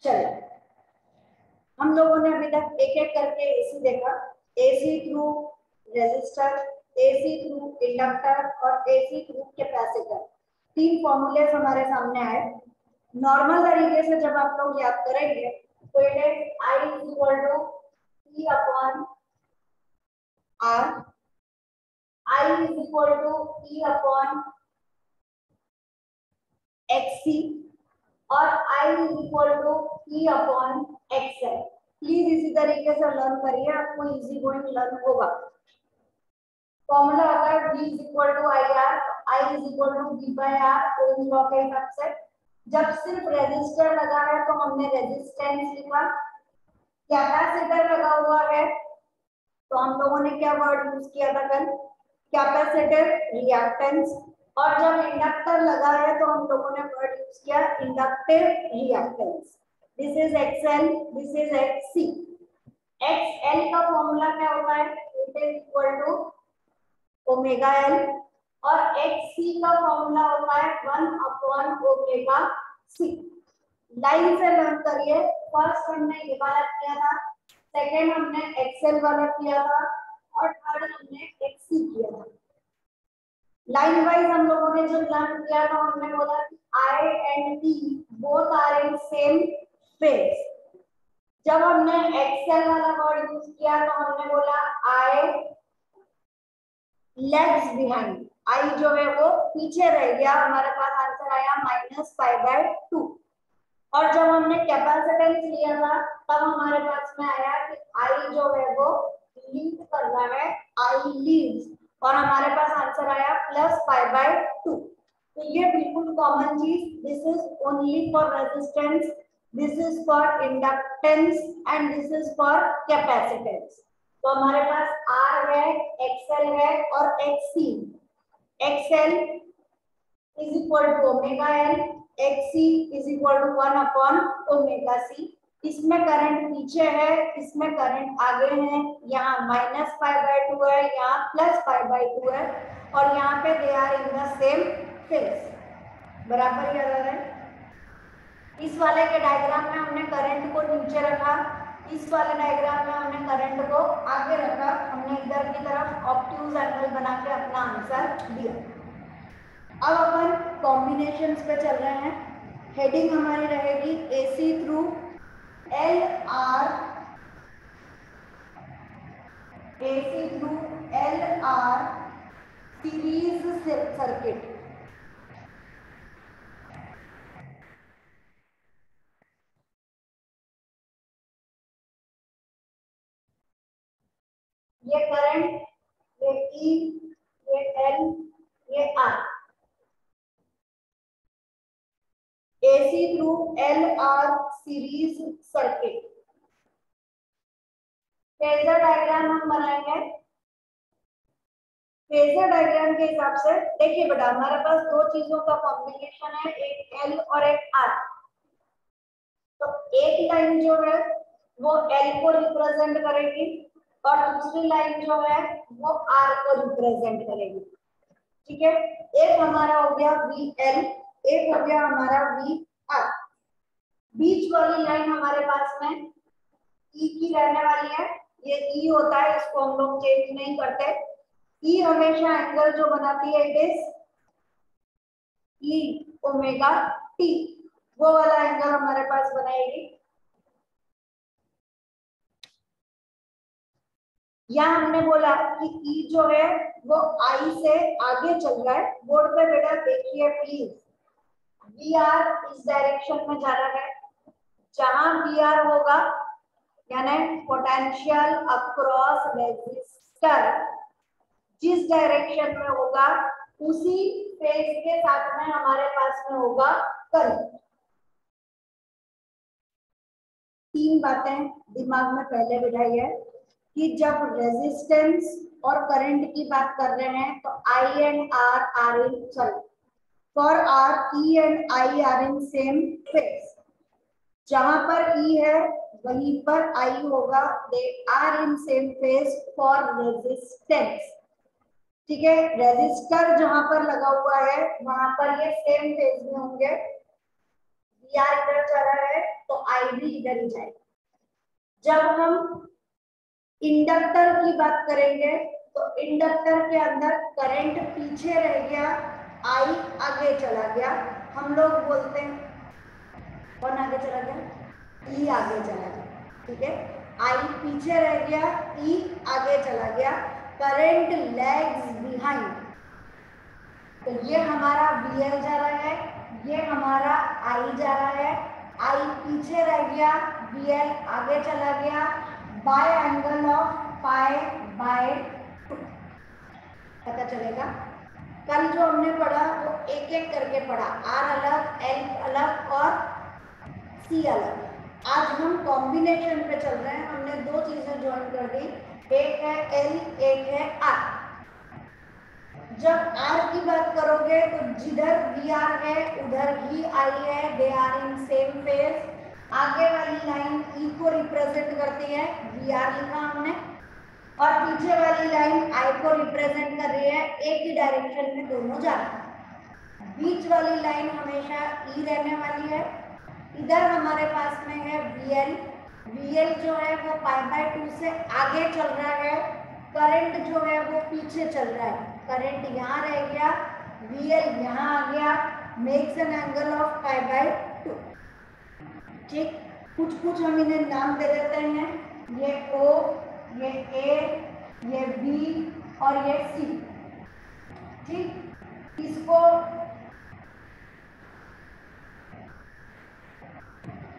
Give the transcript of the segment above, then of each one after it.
चलो, हम लोगों ने अभी तक एक एक करके एसी देखा, AC through resistor, AC through inductor और एसी थ्रू कैपेसिटर। तीन फॉर्मूले हमारे सामने आए। नॉर्मल तरीके से जब आप लोग याद करेंगे तो ये I is equal to E upon R, I is equal to E upon XC और I is equal to E upon XL। Please इसी तरीके से लर्न करिए, आपको इजी गोइंग लर्न होगा। फॉर्मूला आता है V is equal to I R, I is equal to V by R Ohm's law के हिसाब से। जब सिर्फ रेजिस्टर लगा है तो हमने रेजिस्टेंस लिखा, कैपेसिटर लगा हुआ है तो हम लोगों ने क्या वर्ड यूज किया था कल, कैपेसिटर रिएक्टेंस। और जब इंडक्टर लगा है तो हम लोगों ने वर्ड यूज किया inductive reactance. This is XL, this is XC। XL का फॉर्मूला क्या होता है, it is equal to omega L और XC का फॉर्मूला होता है 1 अपॉन ओमेगा C। लाइन से लर्न करिए, फर्स्ट हमने ये वाला किया था, सेकेंड हमने XL वाला किया था और थर्ड हमने XC किया था। लाइन वाइज हम लोगों ने जो लर्न किया था हमने बोला कि I and E both are in same phase. जब हमने XL वाला वर्ड यूज किया तो हमने बोला I लेग्स बिहाइंड, I जो है वो पीछे रह गया, हमारे पास आंसर आया -π/2। और जब हमने कैपेसिटेंस लिया था तब हमारे पास में आया कि I जो है वो लीड कर रहा है, I लीड्स, और हमारे पास आंसर आया +π/2। तो ये बिल्कुल कॉमन चीज, this is only for resistance, this is for inductance and this is for capacitance. तो हमारे पास R है, XL है और XC। XL is equal to omega L, XC is equal to 1 upon omega C। इसमें current पीछे है, इसमें current आगे है, यहाँ -π/2 है, यहाँ +π/2 है और यहाँ पे they are in the same phase. बराबर याद आ रहा है। इस वाले के डायग्राम में हमने करंट को नीचे रखा, इस वाले डायग्राम में हमने करंट को आगे रखा, हमने इधर की तरफ ऑब्ट्यूज एंगल बना के अपना आंसर दिया। अब अपन कॉम्बिनेशंस पे चल रहे हैं। हेडिंग हमारी रहेगी AC through LR, AC through LR series circuit. ये करंट, ये E, ये L, ये R। AC through LR series circuit. Phasor diagram हम बनाएंगे। फेजर डायग्राम के हिसाब से देखिए बेटा, हमारे पास दो चीजों का कॉम्बिनेशन है, एक L और एक R। तो एक लाइन जो है वो L को रिप्रेजेंट करेगी और दूसरी लाइन जो है वो R को रिप्रेजेंट करेगी। ठीक है, एक हमारा हो गया VL, एक हो गया हमारा VR। बीच वाली लाइन हमारे पास में E की रहने वाली है, ये E होता है, इसको हम लोग चेंज नहीं करते। E हमेशा एंगल जो बनाती है it is E omega T, वो वाला एंगल हमारे पास बनाएगी। यहाँ हमने बोला कि E जो है वो I से आगे चल रहा है। बोर्ड पे बेटा देखिए प्लीज, VR इस डायरेक्शन में जा रहा है, जहां VR होगा यानी पोटेंशियल अक्रॉस रेजिस्टर जिस डायरेक्शन में होगा उसी फेज के साथ में हमारे पास में होगा करंट। तीन बातें दिमाग में पहले बिठाई है कि जब रेजिस्टेंस और करंट की बात कर रहे हैं तो I and R are in sorry for R E and I are in same phase. जहां पर E है वहीं पर I होगा, they are in same phase for resistance. ठीक है, रेजिस्टर जहां पर लगा हुआ है वहां पर ये सेम फेज में होंगे, वी आर इधर जा रहा है तो आई भी इधर ही जाएगा। जब हम इंडक्टर की बात करेंगे तो इंडक्टर के अंदर करंट पीछे रह गया, आई आगे चला गया, हम लोग बोलते हैं कौन आगे चला गया, ई आगे चला गया, ठीक है। आई पीछे रह गया, ई आगे चला गया, करंट लैग्स बिहाइंड। तो ये हमारा VL जा रहा है, ये हमारा आई जा रहा है, आई पीछे रह गया, VL आगे चला गया, bye angle of pi by 2 पता चलेगा। कल जो हमने पढ़ा वो एक एक करके पढ़ा, आर अलग, एल अलग और सी अलग। आज हम कॉम्बिनेशन पे चल रहे हैं, हमने दो चीजें ज्वाइन कर दी, एक है एल, एक है आर। जब आर की बात करोगे तो जिधर वी आर है उधर ही आई है, they are in same phase. आगे वाली लाइन ई को रिप्रेजेंट करती है, वी आर लिखा हमने, और पीछे वाली लाइन आई को रिप्रेजेंट कर रही है, एक ही डायरेक्शन में दोनों जा रहे हैं। बीच वाली लाइन हमेशा ई रहने वाली है। इधर हमारे पास में है VL, VL जो है वो पाई बाय 2 से आगे चल रहा है, करंट जो है वो पीछे चल रहा है, करंट यहाँ रह गया, VL यहाँ आ गया, makes an angle of pi by 2, ठीक। कुछ कुछ हम इन्हें नाम दे देते हैं, ये O, ये A, ये B और ये C, ठीक। इसको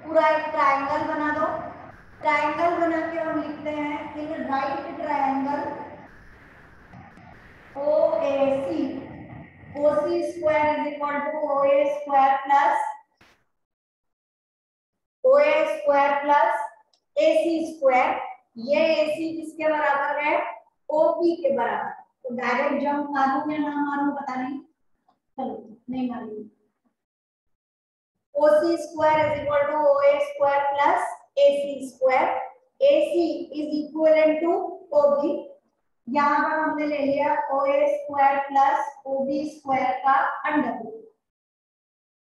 पूरा एक ट्रायंगल बना दो। ट्रायंगल बना के हम लिखते हैं in right triangle OAC, OC square is equal to OA square plus OA square plus AC square. ये AC किसके बराबर है, OP के बराबर। तो डायरेक्ट जंप मारूं या ना मारूं पता नहीं, चलो नहीं मारूंगी। OC square is equal to OA square plus AC square. AC is equivalent to OB. यहाँ पर हमने ले लिया OA square plus OB square का अंडर रूट।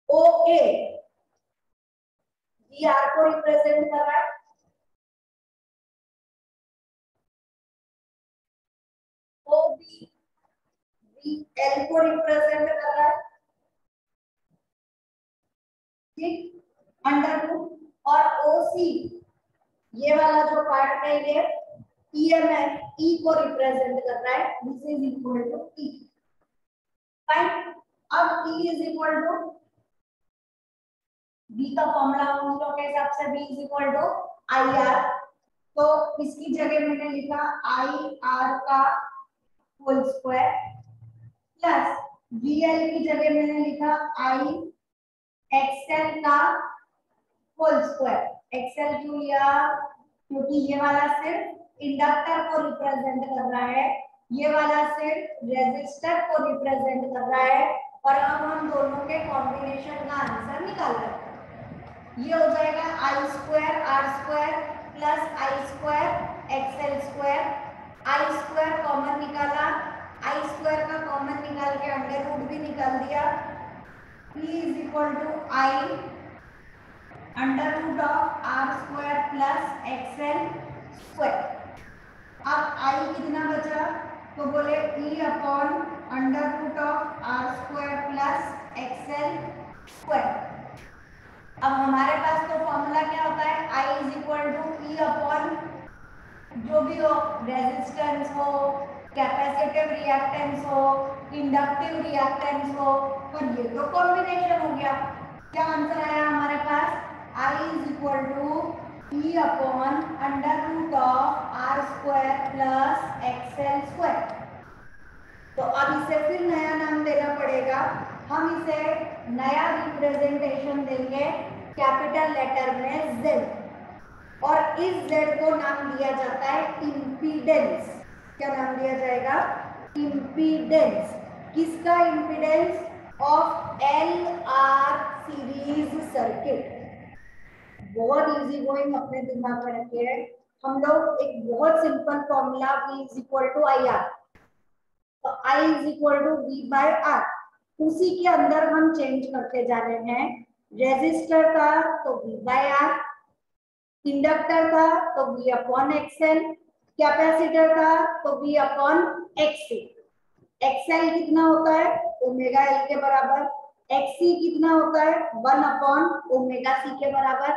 OA VR को रिप्रेजेंट कर रहा है, OB VL को रिप्रेजेंट कर रहा है, ठीक, अंडर रूट। और OC ये वाला जो पार्ट है ये EMF E को रिप्रेजेंट कर रहा है, this is equal to E, fine. अब E is equal to B का फॉर्मूला उन लोगों के हिसाब से B is equal to IR, तो इसकी जगह मैंने लिखा IR का होल स्क्वायर प्लस VL की जगह मैंने लिखा I XL का होल स्क्वायर। XL क्यों लिया, क्योंकि ये वाला सिर्फ इंडक्टर को रिप्रेजेंट कर रहा है, ये वाला सिर्फ रेजिस्टर को रिप्रेजेंट कर रहा है। और अब हम दोनों के कॉम्बिनेशन का आंसर निकाल रहे हैं। ये हो जाएगा I square R square plus I square XL square. I square common निकाला, I स्क्वायर का कॉमन निकाल के अंडर रूट भी निकाल दिया, P is equal to I under root of R square plus XL square. अब I कितना बचा, तो बोले E upon under root of R square plus XL square. अब हमारे पास तो फॉर्मूला क्या होता है, I is equal to E upon जो भी हो, रेजिस्टेंस हो, कैपेसिटिव रिएक्टेंस हो, इंडक्टिव रिएक्टेंस हो, तो ये तो कॉम्बिनेशन हो गया। क्या आंसर आया हमारे पास, I is equal to E upon under root of R square plus XL square. तो अब इसे फिर नया नाम देना पड़ेगा, हम इसे नया रिप्रेजेंटेशन देंगे कैपिटल लेटर में Z, और इस Z को नाम दिया जाता है इम्पीडेंस। क्या नाम दिया जाएगा, इम्पीडेंस। किसका impedance, of LR series circuit. बहुत इजी गोइंग, अपने दिमाग में रखिए। हम लोग एक बहुत simple formula V is equal to IR, तो I is equal to V by R, उसी के अंदर हम चेंज करते जा रहे हैं। रेजिस्टर था तो V बाय आर, इंडक्टर था तो V अपॉन एक्सएल, कैपेसिटर था तो V अपॉन एक्ससी। एक्सएल कितना होता है ओमेगा एल के बराबर, एक्ससी कितना होता है 1 अपॉन ओमेगा सी के बराबर।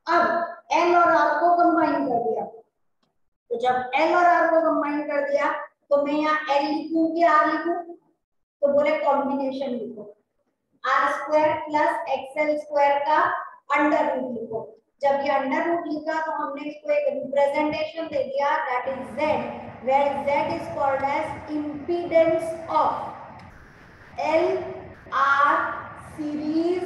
अब एल और आर को कंबाइन कर दिया, तो जब एल और आर को कंबाइन कर दिया तो मैं यहाँ एल लिखूं कि आर लिखूं, तो बोले कॉम्बिनेशन लिखो, R square plus XL square का अंडर रूट लिखो। जब ये अंडर रूट लिखा तो हमने इसको एक रिप्रेजेंटेशन दे दिया, that is z, where z is called as impedance of L R series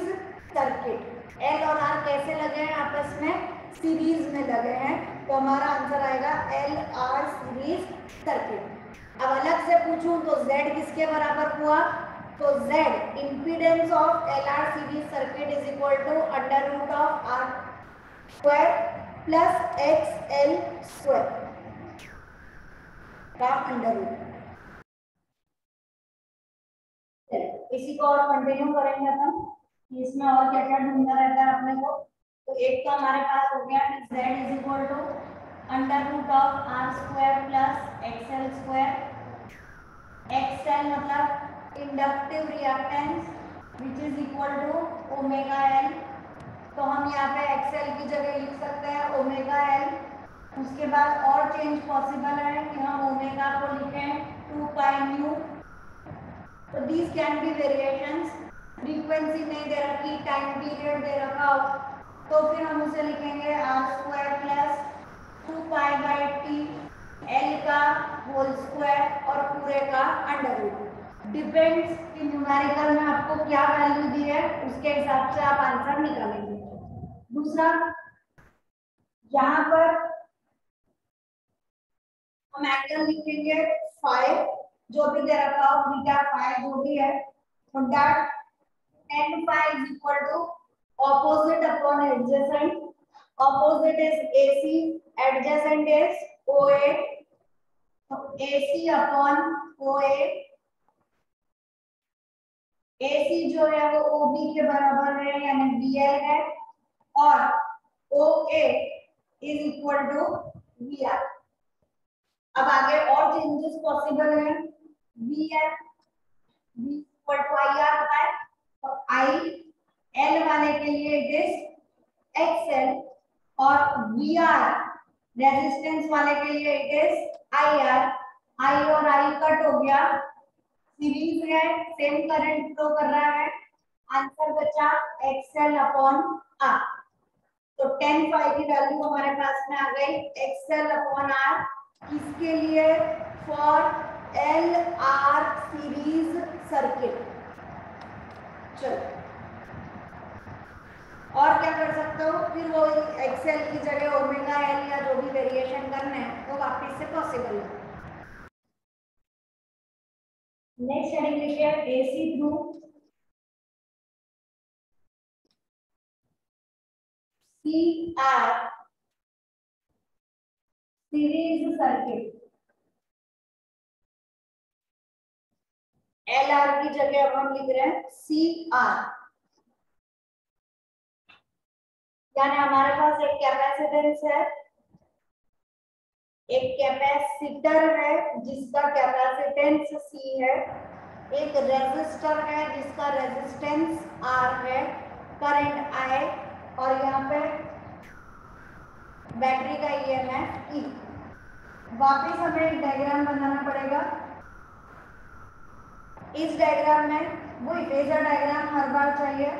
circuit. L और आर कैसे लगे हैं आपस में, सीरीज में लगे हैं, तो हमारा आंसर आएगा एल आर सीरीज सर्किट। अब अलग से पूछूं तो z किसके बराबर हुआ, तो z impedance of L R series circuit is equal to under root of R square plus X L square का अंडर रूट। इसी को और कंटिन्यू करेंगे अपन, इसमें और क्या क्या ढूंढना रहता है अपने को। तो एक तो हमारे पास हो गया z is equal to under root of R square plus XL square. XL मतलब inductive reactance which is equal to omega L, तो हम यहाँ पे एक्सएल की जगह लिख सकते हैं ओमेगा एल। उसके बाद और चेंज पॉसिबल है कि हम ओमेगा को लिखें 2 पाई न्यू, तो these can be variations। Frequency नहीं दे रखी, टाइम पीरियड दे रखा हो, तो फिर हम उसे लिखेंगे R square plus 2 pi by T L का होल स्क्वायर और पूरे का अंडर रूट। डिपेंड्स कि न्यूमेरिकल में आपको क्या वैल्यू दी है, उसके हिसाब से आप आंसर निकालेंगे। दूसरा, यहाँ पर हम एंगल लिखेंगे 5, जो भी दे रखा हो बीटा 5 जो भी है, तो that tan phi is equal to opposite upon adjacent, opposite is AC, adjacent is OA, तो AC upon OA, AC जो है वो OB के बराबर है यानी BL है, और OA is equal to VR। अब आगे और चेंजेस पॉसिबल है, VL V equal to IR होता है, तो I L वाले के लिए इट इज XL, और VR रेजिस्टेंस वाले के लिए इट इज IR। I और I कट हो गया, सीरीज है, सेम करंट फ्लो कर रहा है, आंसर बचा XL अपॉन R। तो 10 phi की वैल्यू हमारे पास में आ गई XL अपॉन R, किसके लिए, for L R series circuit. चलो और क्या कर सकते हो, फिर वो एक्सएल की जगह ओमेगा एल या जो भी वेरिएशन करने हैं वो वापस से पॉसिबल है। नेक्स्ट हेडिंग लिखिए AC through C R series circuit. L R की जगह अब हम लिख रहे हैं सी आर, यानी हमारे पास एक कैपेसिटेंस है, एक कैपेसिटर है जिसका कैपेसिटेंस C है, एक रेजिस्टर है जिसका रेजिस्टेंस R है, करंट I, और यहाँ पे बैटरी का EMF E। वापस हमें एक डायग्राम बनाना पड़ेगा। इस डायग्राम में वही फेजर डायग्राम हर बार चाहिए,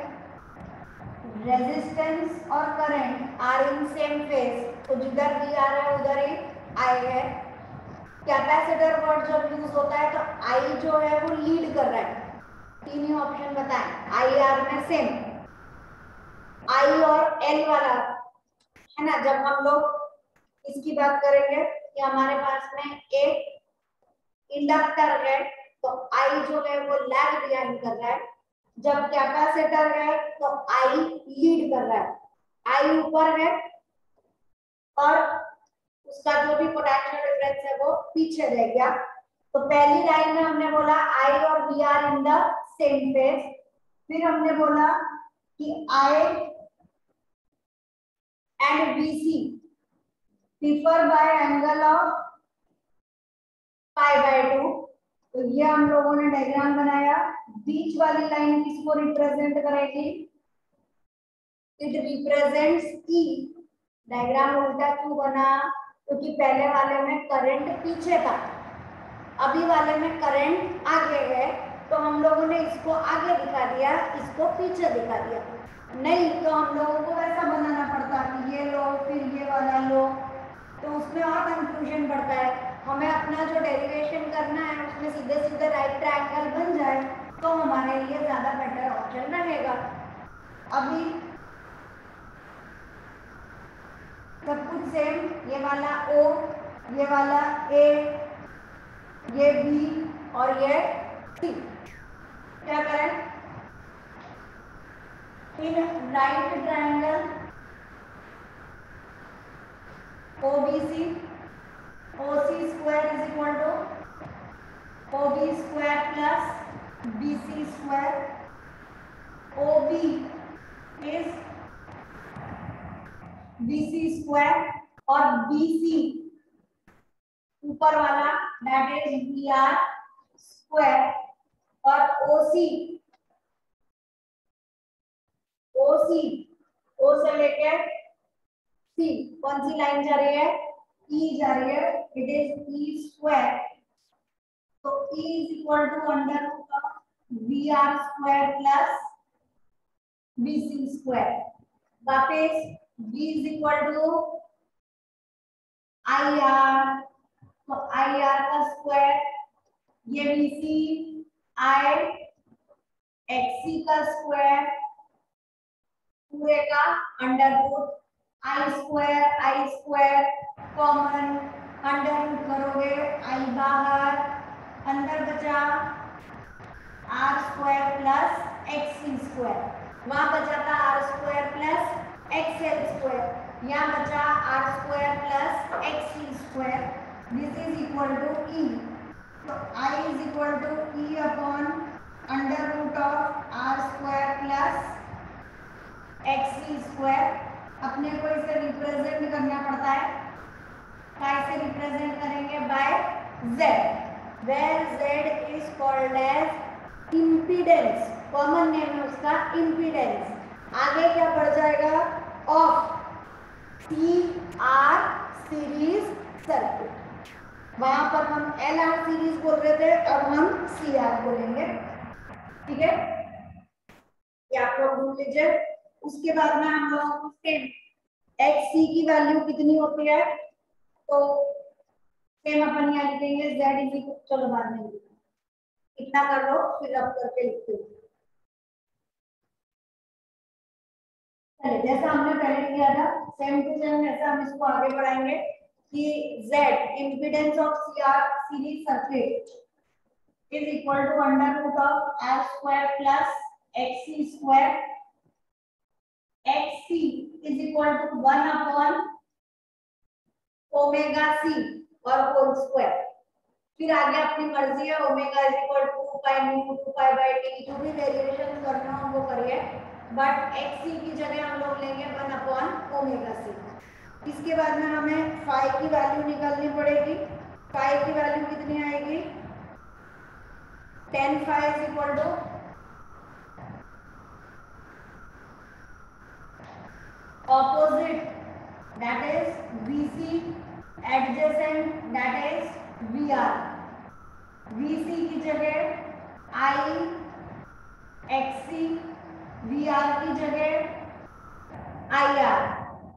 रेजिस्टेंस और current are in same phase, तो जिधर भी आ रहा है उधर ही I है। कैपेसिटर वर्ड जब यूज होता है तो I जो है वो लीड कर रहा है, तीन ही ऑप्शन बताएं, I R में सेम I और L वाला है ना। जब हम लोग इसकी बात करेंगे कि हमारे पास में एक इंडक्टर है तो I जो है वो लैग बिहाइंड कर रहा है, जब कैपेसिटर है तो I लीड कर रहा है, I ऊपर है और उसका जो भी पोटेंशियल डिफरेंस है वो पीछे रह गया। तो पहली लाइन में हमने बोला I और V are in the same phase, फिर हमने बोला कि I and BC differ by angle of π/2। तो ये हम लोगों ने डायग्राम बनाया। बीच वाली लाइन किसको रिप्रेजेंट करेगी? It represents E. डायग्राम उल्टा क्यों बना? क्योंकि पहले वाले में करंट पीछे था, अभी वाले में करंट आगे है, तो हम लोगों ने इसको आगे दिखा दिया, इसको पीछे दिखा दिया। नहीं तो हम लोगों को वैसा बनाना पड़ता कि ये लो फिर ये वाला लो, तो उसमें और कंफ्यूजन बढ़ता है। हमें अपना जो डेरिवेशन करना है उसमें सीधे सीधे राइट ट्रायंगल बन जाए तो हमारे लिए ज्यादा बेटर ऑप्शन रहेगा। अभी सब कुछ सेम, ये वाला O, ये वाला A, ये B और ये C। क्या करें? इन right triangle OBC, OC square is equal to OB square plus BC square। OB is BC square और BC ऊपर वाला that is BR square और OC O से लेके C कौन सी लाइन जा रही है? E जा रही है, इट इज E स्क्वायर। तो E is equal to under root of BR square plus BC square. वापस B is equal to IR, तो IR का स्क्वायर, ये BC I XC का स्क्वायर पूरे का under root I square common, under root करोगे I बाहर, अंदर बचा R square plus XC square, वहां बचा था R square plus XL square, यहाँ बचा R square plus XC square. This is equal to E। तो I is equal to E upon under root of R square plus XC square. अपने को इसे represent करना पड़ता है, कैसे रिप्रेजेंट करेंगे? By Z, where Z is called as impedance, common name है उसका इम्पीडेंस। आगे क्या बढ़ जाएगा? Of CR series circuit. वहां पर हम LR सीरीज बोल रहे थे, अब हम CR बोलेंगे, ठीक है? ये आप लोग भूल लीजिए। उसके बाद में हम लोग उसके XC की वैल्यू कितनी होती है? तो सेम अपन यहाँ लिखेंगे Z इज इक्वल, चलो बाद में इतना कर लो फिर अब करके लिखते हो। चलिए जैसा हमने पहले किया था सेम टू सेम ऐसा हम इसको आगे बढ़ाएंगे कि Z impedance of CR series circuit is equal to under root of R square plus XC square. XC is equal to 1 upon omega C और होल स्क्वायर। फिर आगे अपनी मर्जी है, omega is equal to 2 pi nu 2 pi by T, जो भी variation करना हो वो करिए, बट XC की जगह हम लोग लेंगे 1 अपॉन ओमेगा C। इसके बाद में हमें फाई की वैल्यू निकालनी पड़ेगी। फाई की वैल्यू कितनी आएगी? tan phi is equal to opposite, that is BC, adjacent, that is VR। VC की जगह I, XC, VR की जगह IR,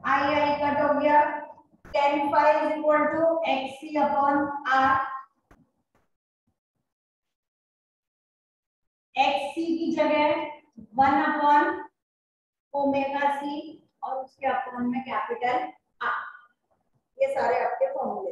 I कट हो गया। tan phi is equal to XC upon R। XC की जगह 1 अपॉन ओमेगा C और उसके अपॉन में कैपिटल R। ये सारे आपके फॉर्मूले।